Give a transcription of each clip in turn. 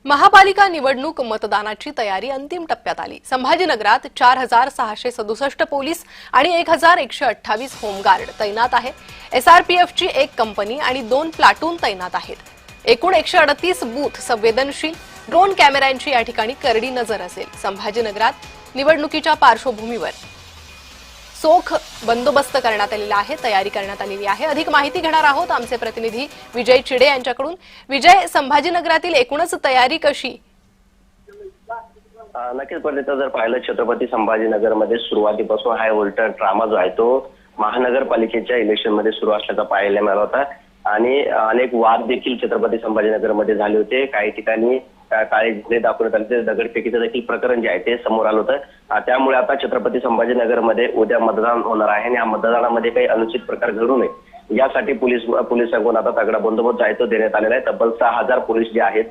महापालिका निवडणूक मतदानाची तयारी अंतिम टप्प्यात आली। संभाजीनगरात 4667 पोलीस आणि 1128 होमगार्ड तैनात आहे। एसआरपीएफची एक कंपनी आणि 2 प्लाटून तैनात आहेत। एकूण 138 बूथ संवेदनशील ड्रोन कॅमेऱ्यांची या ठिकाणी करडी नजर असेल। संभाजीनगरात निवडणुकीच्या पार्श्वभूमीवर चोख बंदोबस्त करण्यात आलेला आहे, तयारी करण्यात आलेली आहे। अधिक माहिती घेणार आहोत आमचे प्रतिनिधी विजय चिडे यांच्याकडून। विजय, संभाजीनगरातील एकूणच तयारी कशी? नक्कीच पद्धतीने जर पाहिलं छत्रपती संभाजीनगरमध्ये सुरुवातीपासून हाय व्होल्टेज ड्रामा जो आहे तो महानगरपालिकेच्या इलेक्शनमध्ये सुरू असल्याचा पाहायला मिळाला होता आणि अनेक वाद देखील छत्रपती संभाजीनगरमध्ये झाले होते। काही ठिकाणी काळे झेंडे दाखवण्यात आले, दगडफेकीचं देखील प्रकरण जे आहे ते समोर आलं होतं। त्यामुळे आता छत्रपती संभाजीनगरमध्ये उद्या मतदान होणार आहे आणि या मतदानामध्ये काही अनुचित प्रकार घडू नये यासाठी पोलिसांकडून आता तगडा बंदोबस्त आहे तो देण्यात आलेला आहे। तब्बल 6000 पोलीस जे आहेत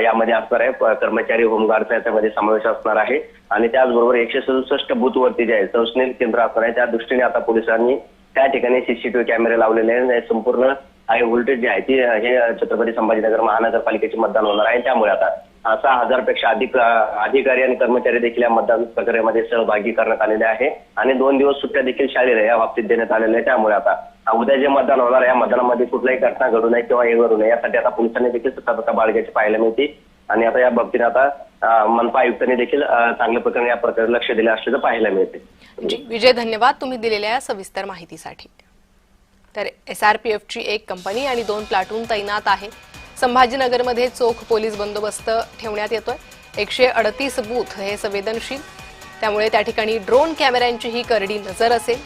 यामध्ये असणार आहे, कर्मचारी होमगार्डचा याच्यामध्ये समावेश असणार आहे आणि त्याचबरोबर 167 बूथवरती जे आहे संसर्ग केंद्र असणार आहे। त्या दृष्टीने आता पोलिसांनी त्या ठिकाणी सीसीटीव्ही कॅमेरे लावलेले आहेत। संपूर्ण हाय व्होल्टेज जे आहे ती हे छत्रपती संभाजीनगर महानगरपालिकेचे मतदान होणार आहे। त्यामुळे आता 6000 पेक्षा अधिक अधिकारी आणि कर्मचारी देखील या मतदान प्रक्रियेमध्ये सहभागी करण्यात आलेले आहे आणि 2 दिवस सुट्ट्या देखील शाळेला या बाबतीत देण्यात आलेल्या आहे। त्यामुळे आता उद्या जे मतदान होणार आहे या मतदानामध्ये कुठलाही घटना घडू नये किंवा हे घडू नये यासाठी आता पोलिसांनी देखील सतर्कता बाळगायची पाहायला मिळते आणि आता या बाबतीत आता मनपा आयुक्तांनी देखील चांगल्या प्रकारे या प्रकारे लक्ष दिले असल्याचं पाहायला मिळते। विजय, धन्यवाद तुम्ही दिलेल्या सविस्तर माहितीसाठी। तर एसआरपीएफची एक कंपनी आणि 2 प्लाटून तैनात आहे। संभाजीनगरमध्ये चोख पोलीस बंदोबस्त ठेवण्यात येतोय। 138 बूथ हे संवेदनशील, त्यामुळे त्या ठिकाणी ड्रोन कॅमेऱ्यांची ही करडी नजर असेल।